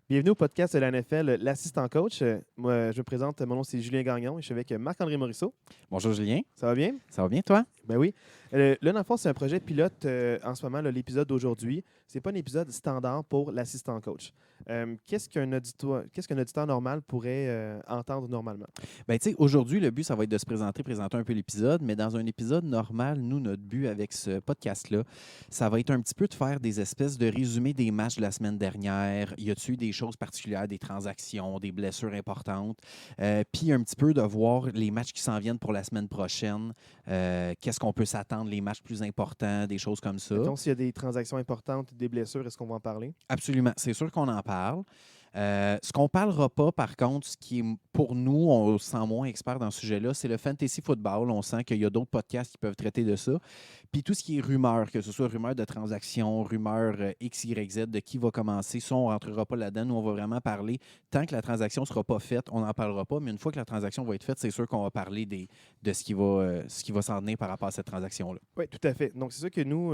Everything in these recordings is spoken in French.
Bienvenue au podcast de la NFL, l'assistant coach. Moi, je me présente, mon nom c'est Julien Gagnon et je suis avec Marc-André Morisseau. Bonjour Julien, Ça va bien? ça va bien toi? Ben oui. Là, dans le fond, c'est un projet pilote en ce moment, là, l'épisode d'aujourd'hui. C'est pas un épisode standard pour l'assistant coach. Qu'est-ce qu'un auditeur normal pourrait entendre normalement? Ben tu sais, aujourd'hui, le but, ça va être de se présenter un peu l'épisode, mais dans un épisode normal, nous, notre but avec ce podcast-là, ça va être un petit peu de faire des espèces de résumés des matchs de la semaine dernière. Y a-t-il eu des choses particulières, des transactions, des blessures importantes? Puis un petit peu de voir les matchs qui s'en viennent pour la semaine prochaine. Qu'est-ce qu'on peut s'attendre, les matchs plus importants, des choses comme ça. Mettons, s'il y a des transactions importantes, des blessures, est-ce qu'on va en parler? Absolument, c'est sûr qu'on en parle. Ce qu'on ne parlera pas, par contre, ce qui est pour nous, on se sent moins expert dans ce sujet-là, c'est le fantasy football. On sent qu'il y a d'autres podcasts qui peuvent traiter de ça. Puis tout ce qui est rumeurs, que ce soit rumeurs de transactions, rumeurs X, Y, Z, de qui va commencer, ça, on ne rentrera pas là-dedans. Nous, on va vraiment parler. Tant que la transaction ne sera pas faite, on n'en parlera pas. Mais une fois que la transaction va être faite, c'est sûr qu'on va parler de ce qui va s'en venir par rapport à cette transaction-là. Oui, tout à fait. Donc, c'est sûr que nous,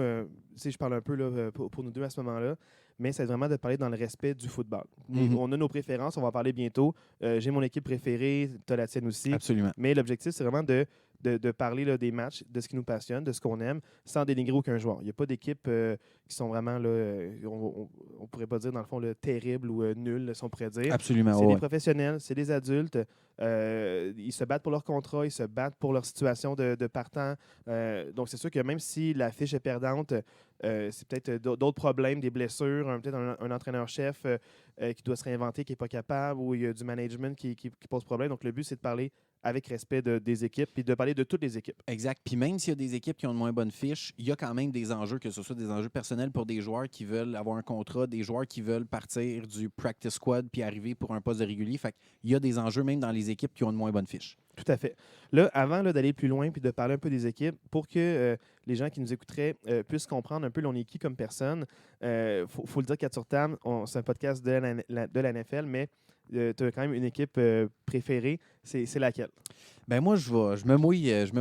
si je parle un peu là, pour nous deux à ce moment-là, mais c'est vraiment de parler dans le respect du football. Mhm. On a nos préférences, on va en parler bientôt. J'ai mon équipe préférée, tu as la tienne aussi. Absolument. Mais l'objectif, c'est vraiment de parler là, des matchs, de ce qui nous passionne, de ce qu'on aime, sans dénigrer aucun joueur. Il n'y a pas d'équipes qui sont vraiment, là, on ne pourrait pas dire, dans le fond, là, terribles ou nulles, si on pourrait dire. Absolument. C'est des Ouais. professionnels, c'est des adultes. Ils se battent pour leur contrat, ils se battent pour leur situation de partant. Donc, c'est sûr que même si la fiche est perdante, c'est peut-être d'autres problèmes, des blessures, peut-être un entraîneur-chef qui doit se réinventer, qui n'est pas capable, ou il y a du management qui pose problème. Donc, le but, c'est de parler avec respect des équipes, puis de parler de toutes les équipes. Exact. Puis même s'il y a des équipes qui ont de moins bonnes fiches, il y a quand même des enjeux, que ce soit des enjeux personnels pour des joueurs qui veulent avoir un contrat, des joueurs qui veulent partir du practice squad puis arriver pour un poste de régulier. Fait qu'il y a des enjeux même dans les équipes qui ont de moins bonnes fiches. Tout à fait. Là, avant là, d'aller plus loin puis de parler un peu des équipes, pour que les gens qui nous écouteraient puissent comprendre un peu l'on est qui comme personne, faut le dire qu'à Turtam, c'est un podcast de la NFL, mais tu as quand même une équipe préférée. C'est laquelle? Ben moi, je me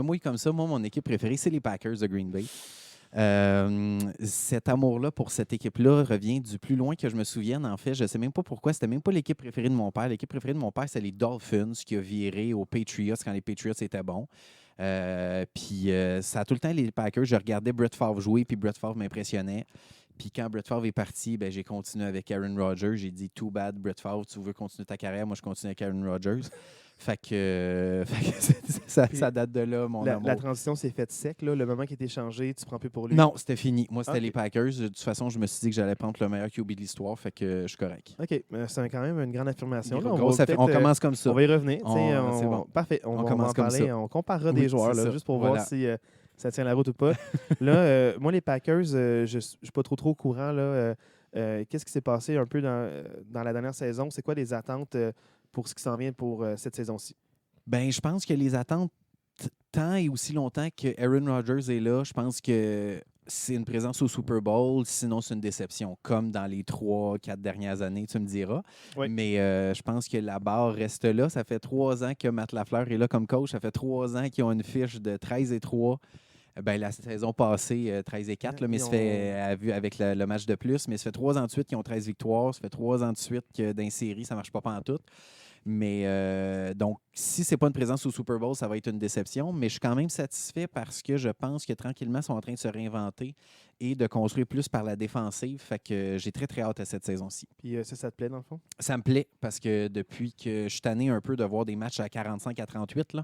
mouille comme ça. Moi, mon équipe préférée, c'est les Packers de Green Bay. Cet amour-là pour cette équipe-là revient du plus loin que je me souvienne. En fait, je ne sais même pas pourquoi. C'était même pas l'équipe préférée de mon père. L'équipe préférée de mon père, c'est les Dolphins qui a viré aux Patriots quand les Patriots étaient bons. Puis ça a tout le temps les Packers. Je regardais Brett Favre jouer, puis Brett Favre m'impressionnait. Puis quand Brett Favre est parti, ben, j'ai continué avec Aaron Rodgers. J'ai dit, too bad, Brett Favre, tu veux continuer ta carrière, moi je continue avec Aaron Rodgers. Fait que, ça date de là, mon amour. La transition s'est faite sec. Là. Le moment qui a été changé, tu prends plus pour lui. Non, c'était fini. Moi, c'était Ok. les Packers. De toute façon, je me suis dit que j'allais prendre le meilleur QB de l'histoire, fait que je suis correct. OK. C'est quand même une grande affirmation. Là. On commence comme ça. On va y revenir. C'est bon. Parfait. On va commence en comme parler. ça. On comparera Oui, des joueurs c'est là, ça. juste pour Voilà. voir si ça tient la route ou pas. Là, moi, les Packers, je ne suis pas trop au courant. Là, qu'est-ce qui s'est passé un peu dans la dernière saison? C'est quoi les attentes pour ce qui s'en vient pour cette saison-ci? Ben, je pense que les attentes, tant et aussi longtemps que Aaron Rodgers est là, je pense que c'est une présence au Super Bowl, sinon c'est une déception, comme dans les 3-4 dernières années, tu me diras. Oui. Mais je pense que la barre reste là. Ça fait 3 ans que Matt Lafleur est là comme coach. Ça fait 3 ans qu'ils ont une fiche de 13-3. Ben, la saison passée, 13-4, là, mais ça fait avec le match de plus. Mais ça fait 3 ans de suite qu'ils ont 13 victoires. Ça fait 3 ans de suite que dans les séries, ça ne marche pas pantoute. Mais donc, si ce n'est pas une présence au Super Bowl, ça va être une déception. Mais je suis quand même satisfait parce que je pense que tranquillement, ils sont en train de se réinventer et de construire plus par la défensive. Fait que j'ai très, très hâte à cette saison-ci. Puis ça te plaît, dans le fond? Ça me plaît parce que depuis que je suis tanné un peu de voir des matchs à 45-38, là,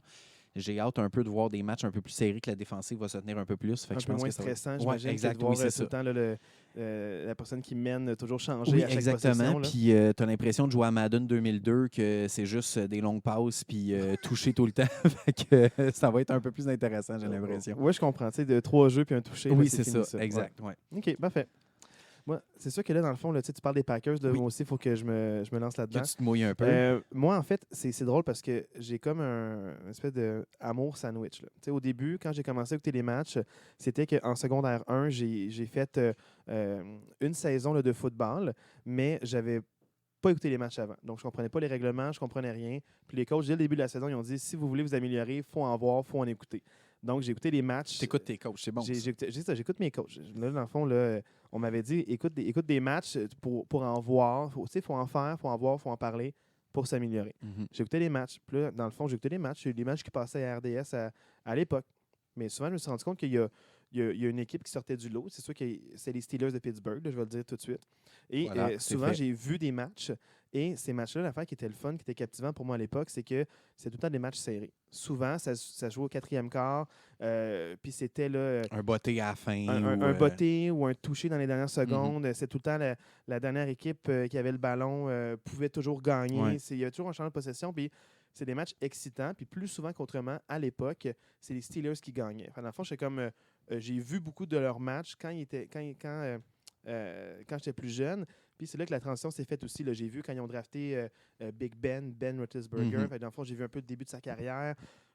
j'ai hâte un peu de voir des matchs un peu plus serrés, que la défensive va se tenir un peu plus. Fait que Un je peu pense moins que ça va être- stressant, Ouais, j'imagine, exact, que de voir oui, c'est tout ça. le temps là, la personne qui mène toujours changer Oui, à chaque exactement. possession. Là. Puis tu as l'impression de jouer à Madden 2002 que c'est juste des longues passes puis toucher tout le temps. Fait que ça va être un peu plus intéressant, j'ai l'impression. Oui, je comprends. Tu sais, de 3 jeux puis un touché. Oui, là, c'est fini, ça. Exact. Ouais. Ouais. OK, parfait. Moi, c'est sûr que là, dans le fond, là, tu sais, tu parles des Packers. Là, Oui. moi aussi, il faut que je me lance Que là-dedans. tu te mouilles un peu. Moi, en fait, c'est drôle parce que j'ai comme une espèce d'amour sandwich. Là. Tu sais, au début, quand j'ai commencé à écouter les matchs, c'était qu'en secondaire 1, j'ai fait une saison là, de football, mais j'avais pas écouté les matchs avant. Donc, je comprenais pas les règlements, je comprenais rien. Puis les coachs, dès le début de la saison, ils ont dit si vous voulez vous améliorer, il faut en voir, il faut en écouter. Donc, j'ai écouté les matchs. T'écoutes tes coachs, c'est bon. J'écoute mes coachs. Là, dans le fond, là, on m'avait dit, écoute des matchs pour en voir. Il faut en faire, il faut en voir, il faut en parler pour s'améliorer. J'ai écouté les matchs. Puis là, dans le fond, j'ai écouté les matchs. J'ai eu des matchs qui passaient à RDS à l'époque. Mais souvent, je me suis rendu compte qu'il y a une équipe qui sortait du lot. C'est sûr que c'est les Steelers de Pittsburgh, là, je vais le dire tout de suite. Et Voilà, souvent, j'ai vu des matchs. Et ces matchs-là, l'affaire qui était le fun, qui était captivant pour moi à l'époque, c'est que c'est tout le temps des matchs serrés. Souvent, ça jouait au 4e quart. Puis c'était là, un botté à la fin. un botté ou un touché dans les dernières secondes. C'est tout le temps la dernière équipe qui avait le ballon pouvait toujours gagner. Ouais. Il y avait toujours un changement de possession. Puis c'est des matchs excitants. Puis plus souvent qu'autrement, à l'époque, c'est les Steelers qui gagnaient. Enfin, dans le fond, j'ai vu beaucoup de leurs matchs quand j'étais plus jeune. Puis c'est là que la transition s'est faite aussi. Là. J'ai vu quand ils ont drafté Big Ben Roethlisberger. Fait, dans le fond, j'ai vu un peu le début de sa carrière.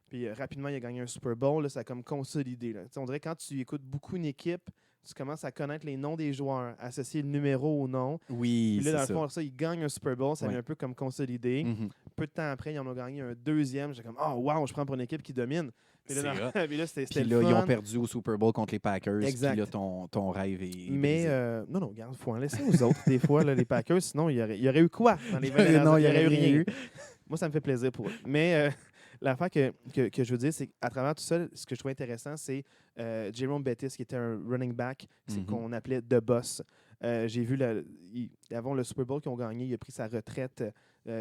Puis rapidement, il a gagné un Super Bowl. Là, ça a comme consolidé. Là. On dirait que quand tu écoutes beaucoup une équipe, tu commences à connaître les noms des joueurs, associer le numéro au nom. Oui, puis là, c'est dans le fond, ça, ils gagnent un Super Bowl. Ça vient Ouais. un peu comme consolidé. Peu de temps après, ils en ont gagné un deuxième. J'étais comme, oh, wow, je prends pour une équipe qui domine. Puis là, c'était Puis le là, fun. ils ont perdu au Super Bowl contre les Packers. Exact. Puis là, ton rêve est Mais, brisé. non, regarde, il faut en laisser aux autres, des fois, là, les Packers. Sinon, il y aurait eu quoi dans les 20 dernières Non, années? il y aurait eu rien rien. eu. Moi, ça me fait plaisir pour eux. Mais l'affaire que je veux dire, c'est qu'à travers tout ça, ce que je trouve intéressant, c'est Jerome Bettis, qui était un running back qu'on appelait The Boss. J'ai vu, avant le Super Bowl qu'ils ont gagné, il a pris sa retraite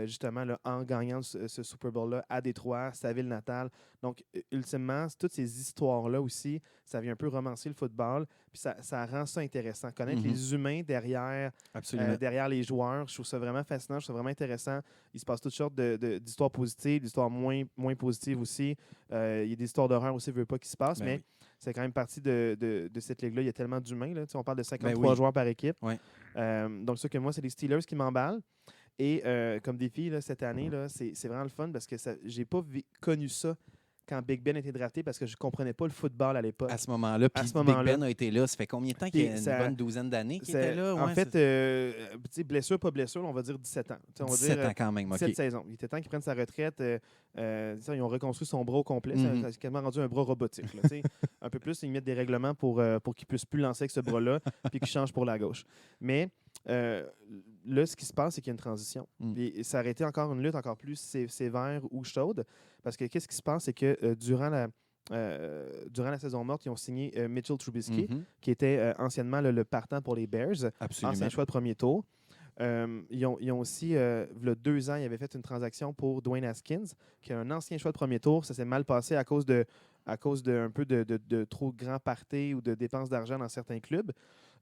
justement là, en gagnant ce Super Bowl-là à Détroit, sa ville natale. Donc, ultimement, toutes ces histoires-là aussi, ça vient un peu romancer le football, puis ça rend ça intéressant. Connaître les humains derrière les joueurs, je trouve ça vraiment fascinant, je trouve ça vraiment intéressant. Il se passe toutes sortes d'histoires positives, d'histoires moins positives aussi. Il y a des histoires d'horreur aussi, je veux pas qu'ils se passent, mais c'est quand même partie de cette ligue-là. Il y a tellement d'humains. Là. On parle de 53 joueurs par équipe. Ouais. Donc, c'est sûr que moi, c'est les Steelers qui m'emballent. Et comme défi, là, cette année, là, c'est vraiment le fun parce que j'ai pas connu ça quand Big Ben a été drafté parce que je comprenais pas le football à l'époque. À ce moment-là, puis Big Ben a été là. Ça fait combien de temps qu'il y a une bonne douzaine d'années qu'il était là? En fait, blessure, pas blessure, on va dire 17 ans. On va 17 dire, ans quand même, 17 saisons. Il était temps qu'il prenne sa retraite. Ils ont reconstruit son bras au complet. Ça a quasiment rendu un bras robotique. Là, un peu plus, ils mettent des règlements pour qu'il ne puisse plus lancer avec ce bras-là puis qu'il change pour la gauche. Mais là, ce qui se passe, c'est qu'il y a une transition. Puis ça aurait été encore une lutte encore plus sévère ou chaude. Parce que qu'est-ce qui se passe, c'est que durant la saison morte, ils ont signé Mitchell Trubisky, qui était anciennement le partant pour les Bears, ancien choix de premier tour. Ils ont aussi, il y a 2 ans, ils avaient fait une transaction pour Dwayne Haskins, qui est un ancien choix de premier tour. Ça s'est mal passé à cause de un peu de trop grands parties ou de dépenses d'argent dans certains clubs.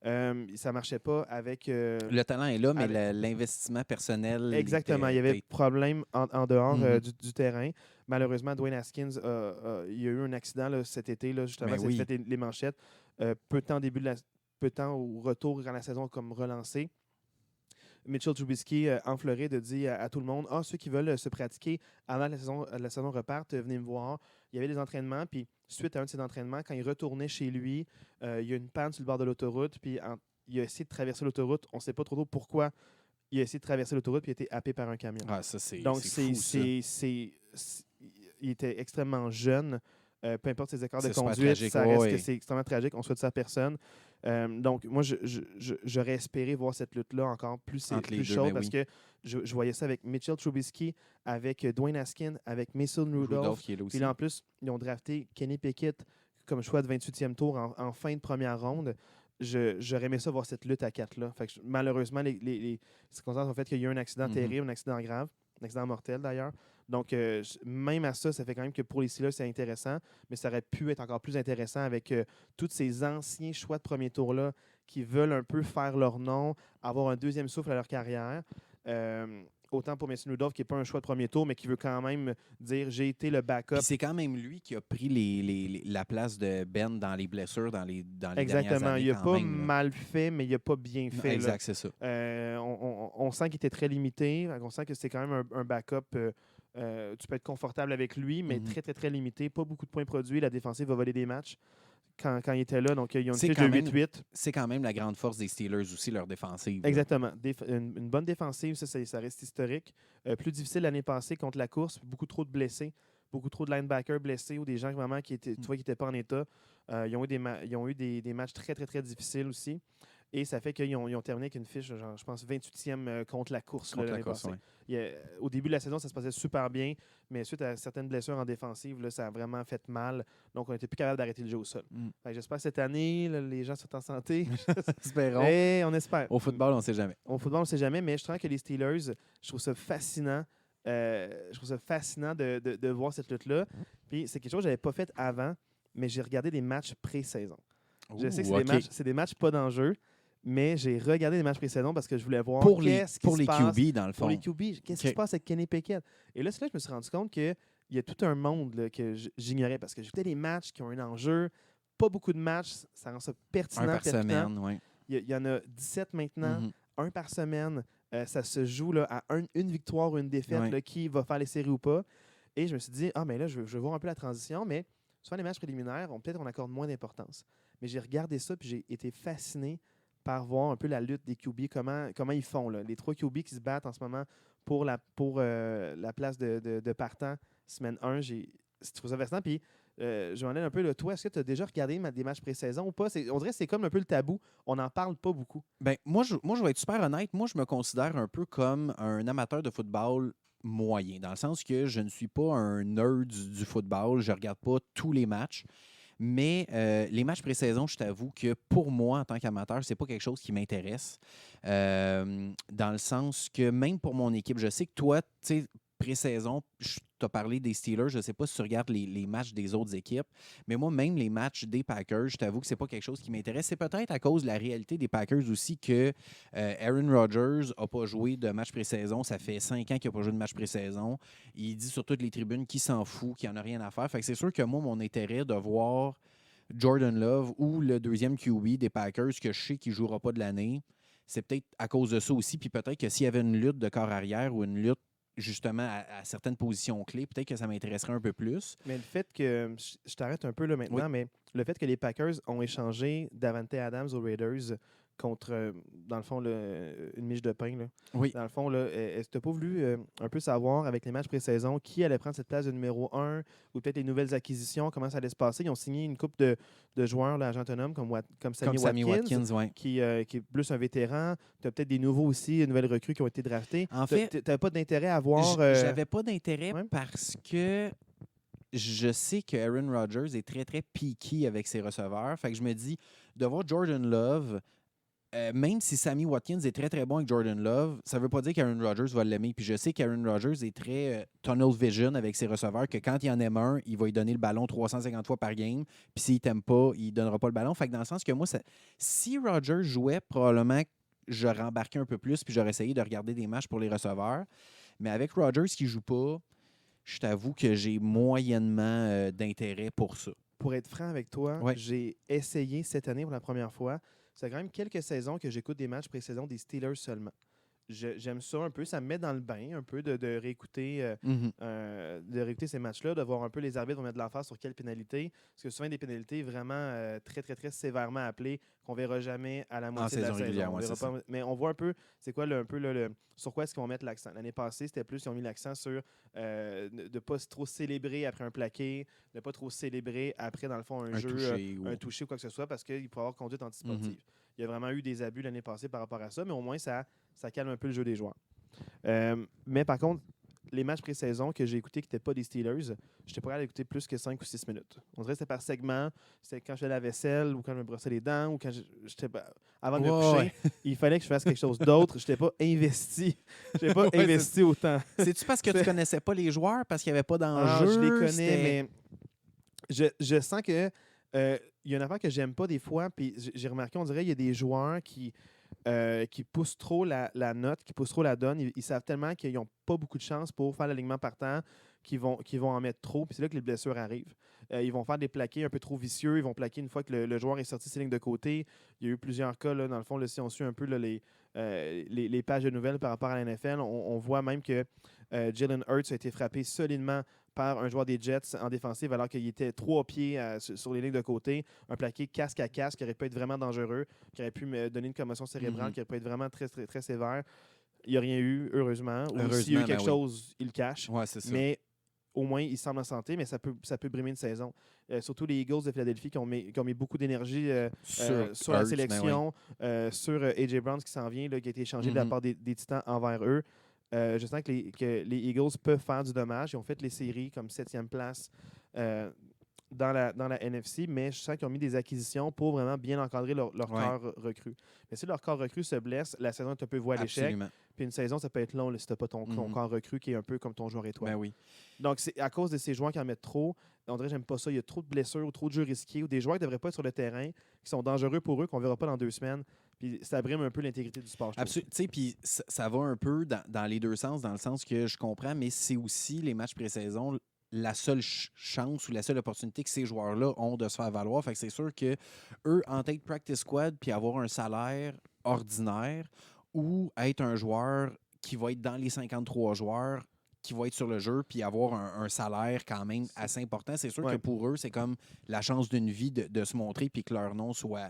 Ça ne marchait pas avec... le talent est là, mais l'investissement personnel... Exactement. Il y avait problème en dehors du terrain. Malheureusement, Dwayne Haskins, il y a eu un accident là, cet été, là, justement, ça a fait les manchettes. Peu de temps au retour quand la saison a comme relancé. Mitchell Trubisky en Floride a dit à tout le monde, ceux qui veulent se pratiquer avant la saison reparte, venez me voir. Il y avait des entraînements, puis suite à un de ces entraînements, quand il retournait chez lui, il y a une panne sur le bord de l'autoroute, puis il a essayé de traverser l'autoroute. On ne sait pas trop pourquoi il a essayé de traverser l'autoroute, puis il a été happé par un camion. Ah, ça, c'est Donc, fou, ça. Il était extrêmement jeune. Peu importe ses écarts de conduite, tragique, ça reste que c'est extrêmement tragique. On souhaite ça à personne. Donc, moi, j'aurais espéré voir cette lutte-là encore plus chaude parce que je voyais ça avec Mitchell Trubisky, avec Dwayne Haskins, avec Mason Rudolph. Qui est là aussi. Puis là, en plus, ils ont drafté Kenny Pickett comme choix de 28e tour en fin de première ronde. J'aurais aimé ça voir cette lutte à 4-là. Fait que malheureusement, les circonstances ont fait qu'il y a eu un accident terrible, un accident grave, un accident mortel d'ailleurs. Donc, même à ça fait quand même que pour les Steelers, c'est intéressant, mais ça aurait pu être encore plus intéressant avec tous ces anciens choix de premier tour-là qui veulent un peu faire leur nom, avoir un deuxième souffle à leur carrière. Autant pour Mason Rudolph, qui n'est pas un choix de premier tour, mais qui veut quand même dire j'ai été le backup. Puis c'est quand même lui qui a pris la place de Ben dans les blessures dans les dernières années. Exactement. Il n'a pas mal fait, mais il n'a pas bien fait. Exact, c'est ça. On sent qu'il était très limité. On sent que c'était quand même un backup. Tu peux être confortable avec lui, mais très, très, très limité. Pas beaucoup de points produits. La défensive va voler des matchs quand il était là. Donc, ils ont une fiche de 8-8. C'est quand même la grande force des Steelers aussi, leur défensive. Exactement. Une bonne défensive, ça reste historique. Plus difficile l'année passée contre la course. Beaucoup trop de blessés beaucoup trop de linebackers blessés ou des gens vraiment qui étaient, tu vois, qui n'étaient pas en état. Ils ont eu des matchs très, très, très difficiles aussi. Et ça fait qu'ils ont terminé avec une fiche, genre, je pense, 28e contre la course là, l'année passée. Au début de la saison, ça se passait super bien, mais suite à certaines blessures en défensive, là, ça a vraiment fait mal. Donc, on n'était plus capable d'arrêter le jeu au sol. J'espère que cette année, là, les gens sont en santé. Espérons. Et on espère. Au football, on ne sait jamais. Au football, on ne sait jamais, mais je trouve que les Steelers, je trouve ça fascinant. Je trouve ça fascinant de voir cette lutte-là. Puis, c'est quelque chose que je n'avais pas fait avant, mais j'ai regardé des matchs pré-saison. Je sais que c'est des matchs pas d'enjeu, mais j'ai regardé les matchs précédents parce que je voulais voir qu'est-ce qui se passe. Pour les QB, dans le fond. Pour les QB, qu'est-ce qui se passe avec Kenny Pickett. Et là, c'est là que je me suis rendu compte qu'il y a tout un monde là, que j'ignorais parce que j'écoutais des matchs qui ont un enjeu. Pas beaucoup de matchs, ça rend ça pertinent. Un par semaine, oui. Il y en a 17 maintenant, un par semaine. Ça se joue là, à une victoire ou une défaite, là, qui va faire les séries ou pas. Et je me suis dit, mais là, je veux voir un peu la transition, mais souvent les matchs préliminaires, peut-être on accorde moins d'importance. Mais j'ai regardé ça puis j'ai été fasciné par voir un peu la lutte des QB, comment ils font. Là. Les 3 QB qui se battent en ce moment pour la place de partant, semaine 1, je trouve ça fascinant. Puis, je m'en ai un peu, là, toi, est-ce que tu as déjà regardé des matchs pré-saison ou pas? On dirait que c'est comme un peu le tabou. On n'en parle pas beaucoup. Ben, moi, je vais être super honnête. Moi, je me considère un peu comme un amateur de football moyen, dans le sens que je ne suis pas un nerd du football. Je ne regarde pas tous les matchs. Mais les matchs pré-saison, je t'avoue que pour moi, en tant qu'amateur, c'est pas quelque chose qui m'intéresse. Dans le sens que même pour mon équipe, je sais que toi, tu sais, pré-saison, tu as parlé des Steelers, je ne sais pas si tu regardes les matchs des autres équipes, mais moi, même les matchs des Packers, je t'avoue que c'est pas quelque chose qui m'intéresse. C'est peut-être à cause de la réalité des Packers aussi que Aaron Rodgers n'a pas joué de match pré-saison. Ça fait 5 ans qu'il n'a pas joué de match pré-saison. Il dit sur toutes les tribunes qu'il s'en fout, qu'il n'en a rien à faire. Fait que c'est sûr que moi, mon intérêt de voir Jordan Love ou le deuxième QB des Packers, que je sais qu'il ne jouera pas de l'année, c'est peut-être à cause de ça aussi. Puis peut-être que s'il y avait une lutte de corps arrière ou une lutte justement à certaines positions clés, peut-être que ça m'intéresserait un peu plus. Mais le fait que, je t'arrête un peu là maintenant, mais le fait que les Packers ont échangé Davante Adams aux Raiders contre, dans le fond, une miche de pain. Là. Oui. Dans le fond, est-ce que tu n'as pas voulu un peu savoir avec les matchs pré-saison qui allait prendre cette place de numéro 1 ou peut-être les nouvelles acquisitions, comment ça allait se passer? Ils ont signé une couple de joueurs là, agents autonomes comme Sammy Watkins qui est plus un vétéran. Tu as peut-être des nouveaux aussi, de nouvelles recrues qui ont été draftées. En fait, tu n'avais pas d'intérêt à voir... J'avais pas d'intérêt parce que je sais que Aaron Rodgers est très, très picky avec ses receveurs. Fait que je me dis, de voir Jordan Love... même si Sammy Watkins est très, très bon avec Jordan Love, ça ne veut pas dire qu'Aaron Rodgers va l'aimer. Puis je sais qu'Aaron Rodgers est très tunnel vision avec ses receveurs, que quand il en aime un, il va lui donner le ballon 350 fois par game. Puis s'il ne t'aime pas, il ne donnera pas le ballon. Fait que dans le sens que moi, si Rodgers jouait, probablement j'aurais embarqué un peu plus puis j'aurais essayé de regarder des matchs pour les receveurs. Mais avec Rodgers qui ne joue pas, je t'avoue que j'ai moyennement d'intérêt pour ça. Pour être franc avec toi, j'ai essayé cette année pour la première fois. C'est quand même quelques saisons que j'écoute des matchs pré-saison des Steelers seulement. J'aime ça un peu. Ça me met dans le bain un peu de réécouter ces matchs-là, de voir un peu les arbitres vont mettre de l'emphase sur quelle pénalité. Parce que souvent, des pénalités vraiment très, très, très sévèrement appelées qu'on ne verra jamais à la moitié de la saison. Mais on voit un peu, c'est quoi sur quoi est-ce qu'ils vont mettre l'accent. L'année passée, c'était plus, ils ont mis l'accent sur de ne pas trop célébrer après un plaqué, de ne pas trop célébrer après, dans le fond, un jeu, un touché ou quoi que ce soit, parce qu'il peut y avoir conduite antisportive. Il y a vraiment eu des abus l'année passée par rapport à ça, mais au moins, ça calme un peu le jeu des joueurs. Mais par contre, les matchs pré-saison que j'ai écoutés qui n'étaient pas des Steelers, je n'étais pas capable d'écouter plus que 5 ou 6 minutes. On dirait que c'était par segment. C'était quand je faisais la vaisselle ou quand je me brossais les dents ou quand avant de me coucher. Il fallait que je fasse quelque chose d'autre. Je n'étais pas investi. Je n'étais pas investi autant. C'est-tu parce que tu ne connaissais pas les joueurs, parce qu'il n'y avait pas d'enjeu? Je les connais, mais je sens que il y a une affaire que j'aime pas des fois, puis j'ai remarqué, on dirait qu'il y a des joueurs qui poussent trop la note, qui poussent trop la donne. Ils savent tellement qu'ils n'ont pas beaucoup de chance pour faire l'alignement partant, qu'ils vont en mettre trop, puis c'est là que les blessures arrivent. Ils vont faire des plaqués un peu trop vicieux, ils vont plaquer une fois que le joueur est sorti ses lignes de côté. Il y a eu plusieurs cas, là, dans le fond, là, si on suit un peu là, les pages de nouvelles par rapport à la NFL, on voit même que Jalen Hurts a été frappé solidement par un joueur des Jets en défensive alors qu'il était 3 pieds sur les lignes de côté. Un plaqué casque à casque qui aurait pu être vraiment dangereux, qui aurait pu me donner une commotion cérébrale, qui aurait pu être vraiment très, très, très sévère. Il n'y a rien eu, heureusement. Ou s'il y a eu quelque chose, il le cache. Ouais, c'est ça. Mais au moins, ils semblent en santé, mais ça peut brimer une saison. Surtout les Eagles de Philadelphie qui ont mis beaucoup d'énergie sur la sélection, sur A.J. Brown qui s'en vient, là, qui a été échangé de la part des Titans envers eux. Je sens que les Eagles peuvent faire du dommage. Ils ont fait les séries comme 7e place dans la NFC, mais je sens qu'ils ont mis des acquisitions pour vraiment bien encadrer leur corps recru. Mais si leur corps recru se blesse, la saison est un peu vouée à l'échec. Puis une saison, ça peut être long là, si tu n'as pas ton corps recru qui est un peu comme ton joueur étoile. Ben oui. Donc, c'est à cause de ces joueurs qui en mettent trop. On dirait que j'aime pas ça. Il y a trop de blessures ou trop de jeux risqués ou des joueurs qui ne devraient pas être sur le terrain, qui sont dangereux pour eux, qu'on ne verra pas dans 2 semaines. Puis ça brime un peu l'intégrité du sport. Absolument. Tu sais, puis ça va un peu dans les deux sens, dans le sens que je comprends, mais c'est aussi les matchs pré-saison la seule chance ou la seule opportunité que ces joueurs-là ont de se faire valoir. Fait que c'est sûr que eux, en tête practice squad, puis avoir un salaire ordinaire ou être un joueur qui va être dans les 53 joueurs, qui va être sur le jeu, puis avoir un salaire quand même assez important. C'est sûr que pour eux, c'est comme la chance d'une vie de se montrer puis que leur nom soit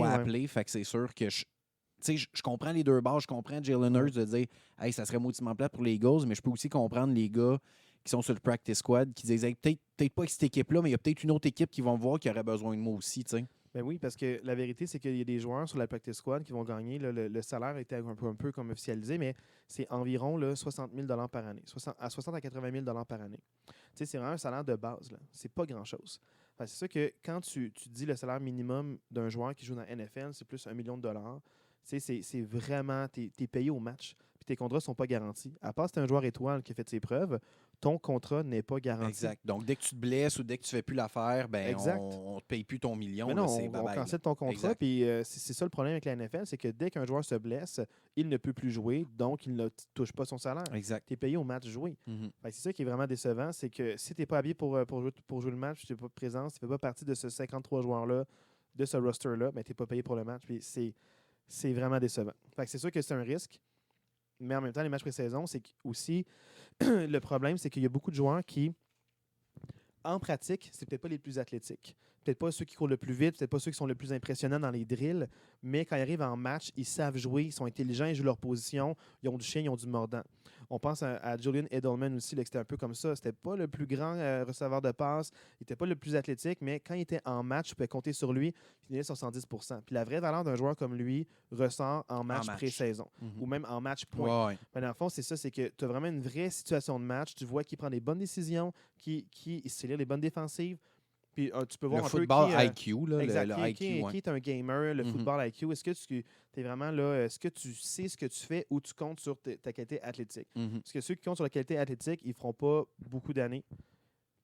appelé. Fait que c'est sûr que je comprends les deux bords. Je comprends Jalen Hurts de dire « Hey, ça serait mauditement plate pour les Eagles », mais je peux aussi comprendre les gars qui sont sur le practice squad qui disent hey, peut-être pas avec cette équipe-là, mais il y a peut-être une autre équipe qui vont voir qui aurait besoin de moi aussi. T'sais. Ben oui, parce que la vérité, c'est qu'il y a des joueurs sur la practice squad qui vont gagner. Là, le salaire était un peu comme officialisé, mais c'est environ là, 60 000 par année. 60 à 80 000 par année. C'est vraiment un salaire de base. C'est pas grand-chose. C'est sûr que quand tu dis le salaire minimum d'un joueur qui joue dans la NFL, c'est plus $1 million. C'est vraiment, tu es payé au match. Puis tes contrats ne sont pas garantis. À part si tu es un joueur étoile qui a fait ses preuves, ton contrat n'est pas garanti. Exact. Donc, dès que tu te blesses ou dès que tu ne fais plus l'affaire, ben, on ne te paye plus ton million. Mais non, on cancelle ton contrat. Puis c'est ça le problème avec la NFL, c'est que dès qu'un joueur se blesse, il ne peut plus jouer, donc il ne touche pas son salaire. Exact. Tu es payé au match joué. C'est ça qui est vraiment décevant, c'est que si tu n'es pas habillé pour jouer le match, tu n'es pas présent, si tu ne fais pas partie de ce 53 joueurs-là, de ce roster-là, ben, tu n'es pas payé pour le match. Puis c'est vraiment décevant. C'est sûr que c'est un risque. Mais en même temps, les matchs pré-saison, c'est aussi le problème, c'est qu'il y a beaucoup de joueurs qui, en pratique, c'est peut-être pas les plus athlétiques. Peut-être pas ceux qui courent le plus vite, peut-être pas ceux qui sont le plus impressionnants dans les drills, mais quand ils arrivent en match, ils savent jouer, ils sont intelligents, ils jouent leur position, ils ont du chien, ils ont du mordant. On pense à Julian Edelman aussi, là, que c'était un peu comme ça. C'était pas le plus grand receveur de passe, il n'était pas le plus athlétique, mais quand il était en match, tu pouvais compter sur lui, il finissait sur 110%. Puis la vraie valeur d'un joueur comme lui ressort en match pré-saison ou même en match point. Mais dans le fond, c'est ça, c'est que tu as vraiment une vraie situation de match. Tu vois qu'il prend les bonnes décisions, qu'il sait lire les bonnes défensives. Puis, tu peux voir le un football peu IQ, là, exact, le IQ. Qui est un gamer, le football IQ. Est-ce que tu es vraiment là, est-ce que tu sais ce que tu fais ou tu comptes sur ta qualité athlétique? Parce que ceux qui comptent sur la qualité athlétique, ils ne feront pas beaucoup d'années.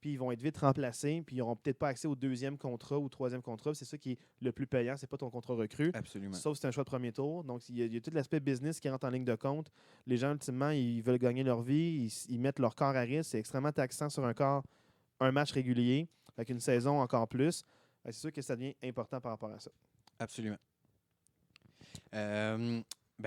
Puis ils vont être vite remplacés, puis ils n'auront peut-être pas accès au 2e contrat ou 3e contrat. C'est ça qui est le plus payant, c'est pas ton contrat recru. Absolument. Sauf si c'est un choix de premier tour. Donc, il y a tout l'aspect business qui rentre en ligne de compte. Les gens, ultimement, ils veulent gagner leur vie, ils mettent leur corps à risque. C'est extrêmement taxant sur un match régulier. Avec une saison encore plus, c'est sûr que ça devient important par rapport à ça. Absolument.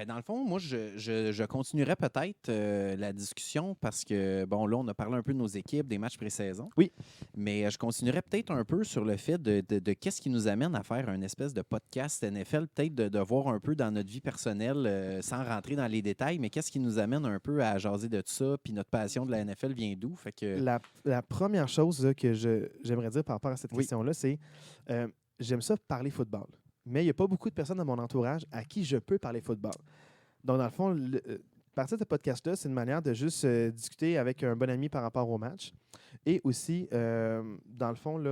Dans le fond, moi, je continuerai peut-être la discussion parce que, bon, là, on a parlé un peu de nos équipes, des matchs pré-saison. Oui. Mais je continuerai peut-être un peu sur le fait de qu'est-ce qui nous amène à faire une espèce de podcast NFL, peut-être de voir un peu dans notre vie personnelle, sans rentrer dans les détails, mais qu'est-ce qui nous amène un peu à jaser de ça, puis notre passion de la NFL vient d'où? Fait que... La première chose là, que j'aimerais dire par rapport à cette question-là, c'est j'aime ça parler football. Mais il n'y a pas beaucoup de personnes dans mon entourage à qui je peux parler football. Donc, dans le fond, partir de ce podcast-là, c'est une manière de juste discuter avec un bon ami par rapport au match. Et aussi, dans le fond,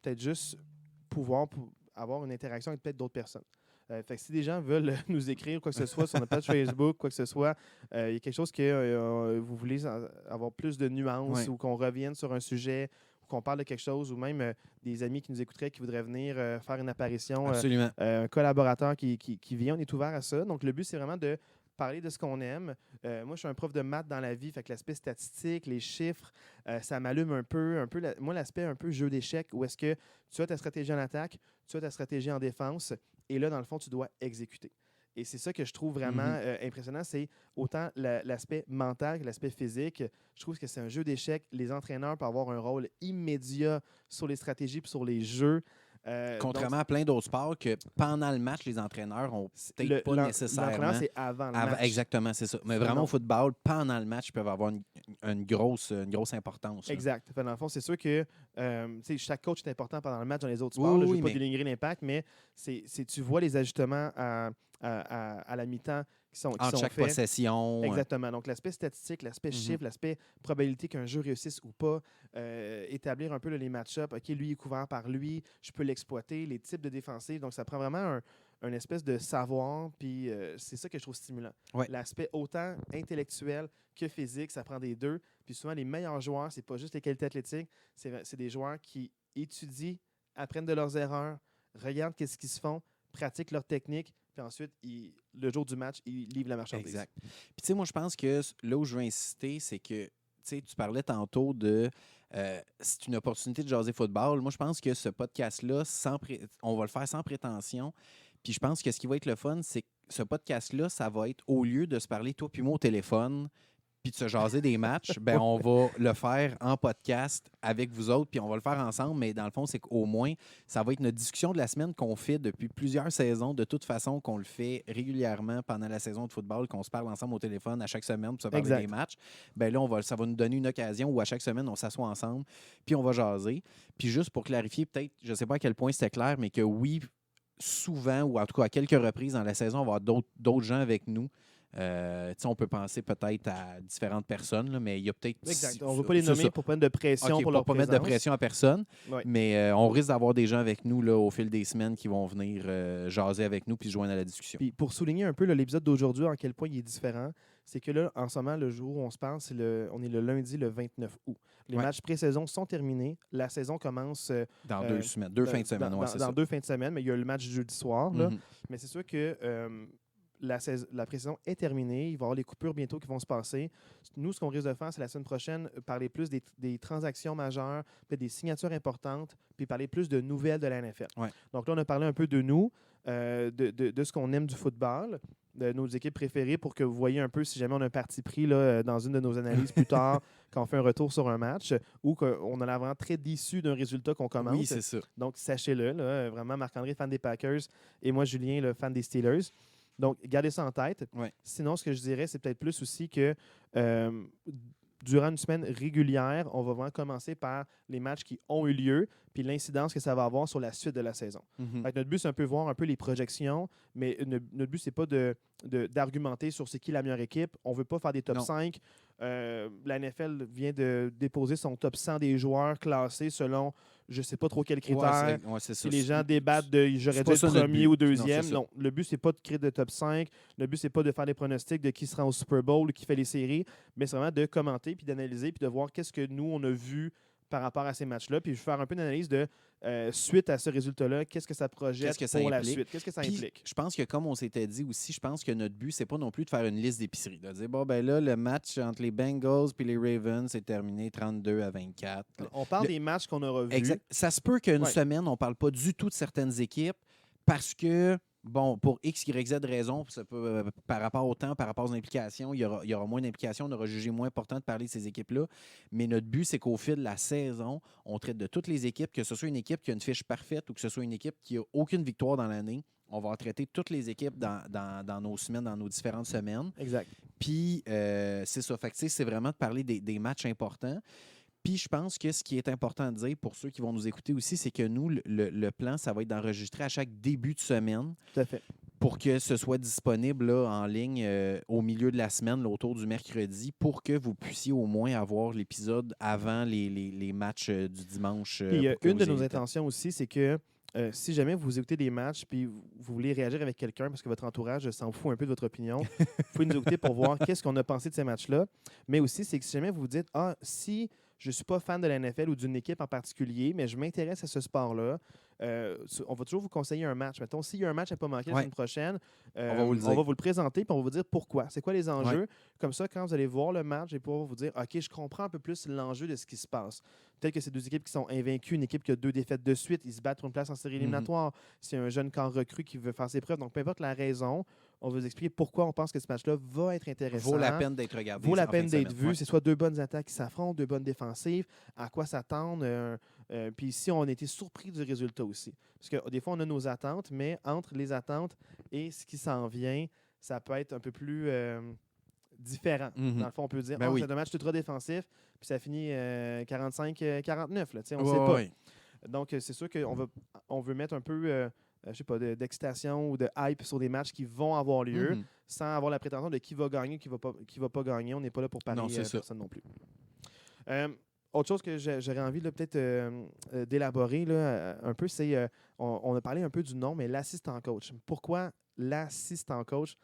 peut-être juste pouvoir avoir une interaction avec peut-être d'autres personnes. Fait que si des gens veulent nous écrire quoi que ce soit sur notre page Facebook, quoi que ce soit, il y a quelque chose que vous voulez avoir plus de nuances ou qu'on revienne sur un sujet, qu'on parle de quelque chose, ou même des amis qui nous écouteraient, qui voudraient venir faire une apparition. Absolument. Un collaborateur qui vient, on est ouvert à ça. Donc, le but, c'est vraiment de parler de ce qu'on aime. Moi, je suis un prof de maths dans la vie, fait que l'aspect statistique, les chiffres, ça m'allume un peu moi, l'aspect un peu jeu d'échecs, où est-ce que tu as ta stratégie en attaque, tu as ta stratégie en défense, et là, dans le fond, tu dois exécuter. Et c'est ça que je trouve vraiment impressionnant, c'est autant l'aspect mental que l'aspect physique. Je trouve que c'est un jeu d'échecs. Les entraîneurs peuvent avoir un rôle immédiat sur les stratégies et sur les jeux. Contrairement à plein d'autres sports que pendant le match, les entraîneurs ont peut-être pas nécessairement... L'entraîneur, c'est avant le match. Exactement, c'est ça. Mais vraiment, au football, pendant le match, ils peuvent avoir une grosse importance. Exact. Dans le fond, c'est sûr que chaque coach est important pendant le match dans les autres sports. Je ne veux pas dénigrer l'impact, mais tu vois les ajustements à la mi-temps qui sont chaque faits. possession. Exactement. Donc, l'aspect statistique, l'aspect chiffre, l'aspect probabilité qu'un jeu réussisse ou pas, établir un peu les match-ups. OK, lui est couvert par lui, je peux l'exploiter, les types de défensifs. Donc, ça prend vraiment un espèce de savoir, puis c'est ça que je trouve stimulant. Ouais. L'aspect autant intellectuel que physique, ça prend des deux. Puis souvent, les meilleurs joueurs, c'est pas juste les qualités athlétiques, c'est des joueurs qui étudient, apprennent de leurs erreurs, regardent qu'est-ce qu'ils se font, pratiquent leur technique, puis ensuite, le jour du match, ils livrent la marchandise. Exact. Puis tu sais, moi, je pense que là où je veux insister, c'est que tu parlais tantôt de c'est une opportunité de jaser football. Moi, je pense que ce podcast-là, on va le faire sans prétention. Puis je pense que ce qui va être le fun, c'est que ce podcast-là, ça va être, au lieu de se parler, toi puis moi, au téléphone, puis de se jaser des matchs, ben on va le faire en podcast avec vous autres, puis on va le faire ensemble. Mais dans le fond, c'est qu'au moins, ça va être notre discussion de la semaine qu'on fait depuis plusieurs saisons, de toute façon, qu'on le fait régulièrement pendant la saison de football, qu'on se parle ensemble au téléphone à chaque semaine pour se parler des matchs. Ben là, ça va nous donner une occasion où à chaque semaine, on s'assoit ensemble, puis on va jaser. Puis juste pour clarifier, peut-être, je ne sais pas à quel point c'était clair, mais que oui, souvent, ou en tout cas à quelques reprises dans la saison, on va avoir d'autres gens avec nous. On peut penser peut-être à différentes personnes, là, mais il y a peut-être... Exact. On ne veut pas les nommer pour pas mettre de pression pour leur pas mettre de pression à personne, ouais. Mais on risque d'avoir des gens avec nous là, au fil des semaines qui vont venir jaser avec nous puis se joindre à la discussion. Puis pour souligner un peu l'épisode d'aujourd'hui, en quel point il est différent, c'est que là, en ce moment, le jour où on se parle, on est le lundi, le 29 août. Les matchs pré-saison sont terminés. La saison commence... dans 2 semaines, 2 fins de semaine. Dans 2 fins de semaine, mais il y a le match jeudi soir. Là. Mais c'est sûr que... la pré-saison est terminée. Il va y avoir les coupures bientôt qui vont se passer. Nous, ce qu'on risque de faire, c'est la semaine prochaine, parler plus des transactions majeures, peut-être des signatures importantes, puis parler plus de nouvelles de la NFL. Ouais. Donc là, on a parlé un peu de nous, de ce qu'on aime du football, de nos équipes préférées, pour que vous voyez un peu si jamais on a un parti pris là, dans une de nos analyses plus tard, quand on fait un retour sur un match, ou qu'on a l'air vraiment très déçu d'un résultat qu'on commente. Oui, c'est ça. Donc, sachez-le, là, vraiment, Marc-André, fan des Packers, et moi, Julien, le fan des Steelers. Donc, gardez ça en tête. Ouais. Sinon, ce que je dirais, c'est peut-être plus aussi que durant une semaine régulière, on va vraiment commencer par les matchs qui ont eu lieu puis l'incidence que ça va avoir sur la suite de la saison. Fait que notre but, c'est un peu voir un peu les projections, mais notre but, c'est pas d'argumenter sur c'est qui la meilleure équipe. On veut pas faire des top 5. La NFL vient de déposer son top 100 des joueurs classés selon je ne sais pas trop quels critères. C'est ça. Si les gens débattent de j'aurais dû être premier ou deuxième. Non, le but, c'est pas de créer de top 5. Le but, c'est pas de faire des pronostics de qui sera au Super Bowl ou qui fait les séries, mais c'est vraiment de commenter, puis d'analyser, puis de voir qu'est-ce que nous, on a vu par rapport à ces matchs-là. Puis je vais faire un peu d'analyse de suite à ce résultat-là, qu'est-ce que ça projette pour la suite? Qu'est-ce que ça implique? Je pense que, comme on s'était dit aussi, je pense que notre but, c'est pas non plus de faire une liste d'épicerie. De dire, bon, ben là, le match entre les Bengals et les Ravens est terminé 32-24. On parle des matchs qu'on aura vus. Exact. Ça se peut qu'une semaine, on ne parle pas du tout de certaines équipes parce que, bon, pour X, Y, Z raison, ça peut, par rapport au temps, par rapport aux implications, il y aura moins d'implications, on aura jugé moins important de parler de ces équipes-là. Mais notre but, c'est qu'au fil de la saison, on traite de toutes les équipes, que ce soit une équipe qui a une fiche parfaite ou que ce soit une équipe qui n'a aucune victoire dans l'année. On va traiter toutes les équipes dans nos semaines, dans nos différentes semaines. Exact. Puis, c'est ça. Fait que, c'est vraiment de parler des matchs importants. Puis, je pense que ce qui est important à dire pour ceux qui vont nous écouter aussi, c'est que nous, le plan, ça va être d'enregistrer à chaque début de semaine. Tout à fait. Pour que ce soit disponible là, en ligne au milieu de la semaine, là, autour du mercredi, pour que vous puissiez au moins avoir l'épisode avant les matchs du dimanche. Puis, une de nos intentions aussi, c'est que si jamais vous écoutez des matchs puis vous voulez réagir avec quelqu'un parce que votre entourage s'en fout un peu de votre opinion, vous pouvez nous écouter pour voir qu'est-ce qu'on a pensé de ces matchs-là. Mais aussi, c'est que si jamais vous vous dites « Ah, si je ne suis pas fan de la NFL ou d'une équipe en particulier, mais je m'intéresse à ce sport-là. » on va toujours vous conseiller un match. Mettons, s'il y a un match à ne pas manquer la semaine prochaine, on va vous le présenter et on va vous dire pourquoi. C'est quoi les enjeux? Comme ça, quand vous allez voir le match, et pouvoir vous dire OK, je comprends un peu plus l'enjeu de ce qui se passe. Peut-être que c'est deux équipes qui sont invaincues, une équipe qui a 2 défaites de suite, ils se battent pour une place en série éliminatoire. C'est un jeune corps recru qui veut faire ses preuves. Donc, peu importe la raison, On va vous expliquer pourquoi on pense que ce match-là va être intéressant. Vaut la peine d'être regardé. Vaut la en fin peine de d'être semaine. vu. Ouais. C'est soit deux bonnes attaques qui s'affrontent, deux bonnes défensives, à quoi s'attendre. Puis ici, on a été surpris du résultat aussi. Parce que des fois, on a nos attentes, mais entre les attentes et ce qui s'en vient, ça peut être un peu plus différent. Mhm. Dans le fond, on peut dire, Ben oui. c'est un match ultra défensif, puis ça finit 45-49. On ne sait Ouais, pas. ouais. Donc, c'est sûr qu'on veut mettre un peu, je sais pas, d'excitation ou de hype sur des matchs qui vont avoir lieu, Mhm. sans avoir la prétention de qui va gagner, qui va pas gagner. On n'est pas là pour parier Non, c'est ça. personne non plus. Autre chose que j'aurais envie peut-être d'élaborer là, un peu, c'est, on a parlé un peu du nom, mais l'assistant coach. Pourquoi l'assistant coach,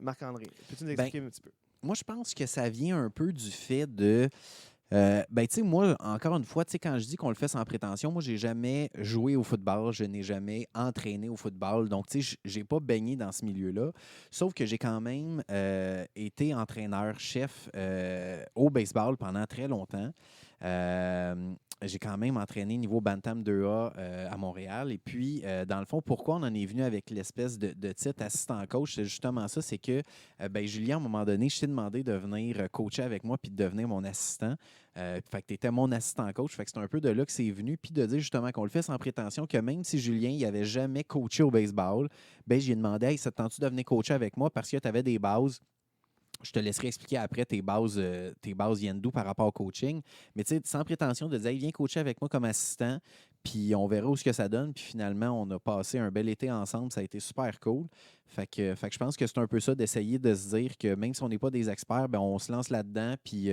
Marc-André? Peux-tu nous expliquer un petit peu? Moi, je pense que ça vient un peu du fait de... tu sais, moi, encore une fois, tu sais, quand je dis qu'on le fait sans prétention, moi, j'ai jamais joué au football, je n'ai jamais entraîné au football. Donc, tu sais, j'ai pas baigné dans ce milieu-là. Sauf que j'ai quand même été entraîneur-chef au baseball pendant très longtemps. J'ai quand même entraîné niveau Bantam 2A à Montréal. Et puis, dans le fond, pourquoi on en est venu avec l'espèce de titre assistant-coach? C'est justement ça, c'est que Julien, à un moment donné, je t'ai demandé de venir coacher avec moi puis de devenir mon assistant. Fait que tu étais mon assistant-coach. Fait que c'est un peu de là que c'est venu. Puis de dire justement qu'on le fait sans prétention, que même si Julien il avait jamais coaché au baseball, j'ai demandé, hey, ça te tente-tu de venir coacher avec moi parce que tu avais des bases. Je te laisserai expliquer après tes bases viennent d'où par rapport au coaching. Mais tu sais, sans prétention de dire, hey, viens coacher avec moi comme assistant, puis on verra où ce que ça donne. Puis finalement, on a passé un bel été ensemble. Ça a été super cool. Fait que je pense que c'est un peu ça d'essayer de se dire que même si on n'est pas des experts, on se lance là-dedans, puis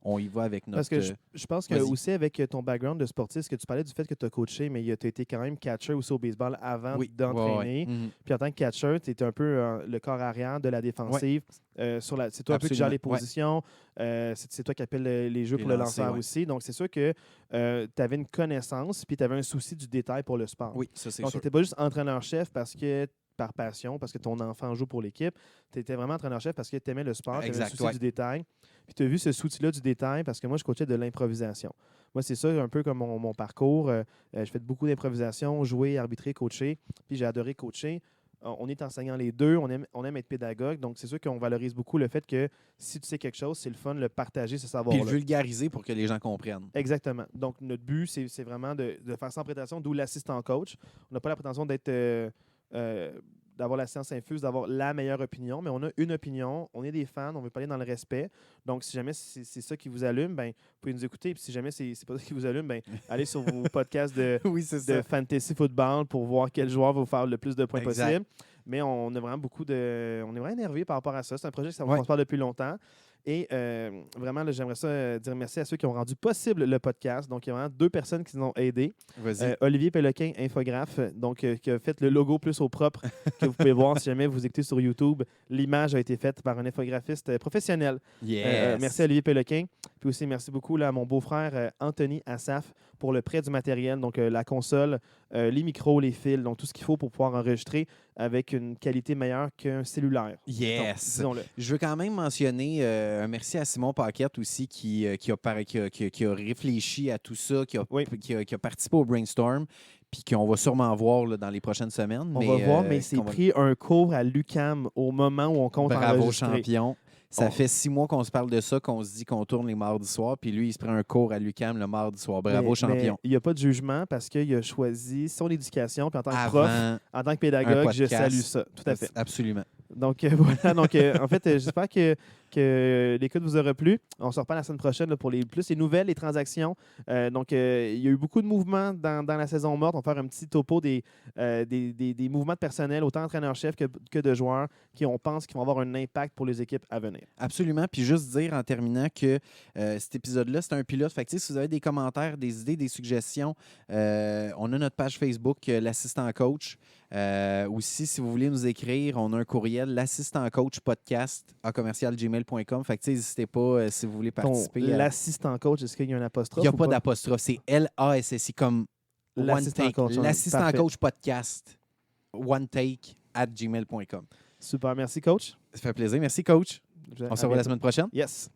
on y va avec notre... Parce que je pense que aussi avec ton background de sportif, ce que tu parlais du fait que tu as coaché, mais tu as été quand même catcher aussi au baseball avant d'entraîner. Ouais. Puis en tant que catcher, tu étais un peu le corps arrière de la défensive. C'est toi un peu qui gère les positions. C'est toi qui appelle les jeux pour le lanceur aussi. Donc c'est sûr que tu avais une connaissance puis tu avais un souci du détail pour le sport. Oui, ça c'est sûr. Donc tu n'étais pas juste entraîneur-chef parce que par passion, parce que ton enfant joue pour l'équipe. Tu étais vraiment entraîneur-chef parce que tu aimais le sport, tu avais un souci du détail. Puis tu as vu ce souci-là du détail parce que moi, je coachais de l'improvisation. Moi, c'est ça un peu comme mon parcours. Je fais beaucoup d'improvisation, jouer, arbitrer, coacher. Puis j'ai adoré coacher. On est enseignant les deux, on aime être pédagogue. Donc, c'est sûr qu'on valorise beaucoup le fait que si tu sais quelque chose, c'est le fun de le partager, ce savoir-là. Puis le vulgariser pour que les gens comprennent. Exactement. Donc, notre but, c'est vraiment de faire sans prétention, d'où l'assistant coach. On n'a pas la prétention d'être... d'avoir la science infuse, d'avoir la meilleure opinion, mais on a une opinion, on est des fans, on veut parler dans le respect. Donc, si jamais c'est ça qui vous allume, vous pouvez nous écouter. Puis si jamais c'est pas ça qui vous allume, allez sur vos podcasts de fantasy football pour voir quel joueur va vous faire le plus de points possible. Mais on a vraiment on est vraiment énervé par rapport à ça. C'est un projet qui se passe depuis longtemps. Et vraiment, là, j'aimerais ça dire merci à ceux qui ont rendu possible le podcast. Donc, il y a vraiment 2 personnes qui nous ont aidés. Olivier Péloquin, infographe, donc qui a fait le logo plus au propre que vous pouvez voir si jamais vous écoutez sur YouTube. L'image a été faite par un infographiste professionnel. Yes. Merci à Olivier Péloquin. Puis aussi, merci beaucoup là, à mon beau-frère Anthony Assaf pour le prêt du matériel, donc la console, les micros, les fils, donc tout ce qu'il faut pour pouvoir enregistrer avec une qualité meilleure qu'un cellulaire. Yes! Donc, disons-le. Je veux quand même mentionner un merci à Simon Paquette aussi qui a réfléchi à tout ça, qui a participé au brainstorm, puis qu'on va sûrement voir là, dans les prochaines semaines. On va voir, mais il s'est pris un cours à l'UQAM au moment où on compte enregistrer. Bravo, champion. Ça fait 6 mois qu'on se parle de ça, qu'on se dit qu'on tourne les mardis soirs, puis lui, il se prend un cours à l'UQAM le mardi soir. Bravo, champion. Il n'y a pas de jugement parce qu'il a choisi son éducation, puis en tant que prof, en tant que pédagogue, je salue ça. Tout à fait. Absolument. Donc, voilà. Donc, en fait, j'espère que l'écoute vous aura plu. On se reparle la semaine prochaine là, pour les nouvelles, les transactions. Donc, il y a eu beaucoup de mouvements dans la saison morte. On va faire un petit topo des mouvements de personnel, autant entraîneur-chef que de joueurs, qui on pense qu'ils vont avoir un impact pour les équipes à venir. Absolument. Puis juste dire en terminant que cet épisode-là, c'est un pilote. Fait que, si vous avez des commentaires, des idées, des suggestions, on a notre page Facebook, l'assistant coach. Aussi, si vous voulez nous écrire, on a un courriel, l'assistantcoachpodcast@gmail.com. Fait que n'hésitez pas si vous voulez participer. L'assistant coach, est-ce qu'il y a un apostrophe? Il n'y a pas d'apostrophe, c'est LASSI comme l'assistant coach. L'assistant coach podcast, onetake@gmail.com. Super, merci coach. Ça fait plaisir, merci coach. On se revoit la semaine prochaine. Yes.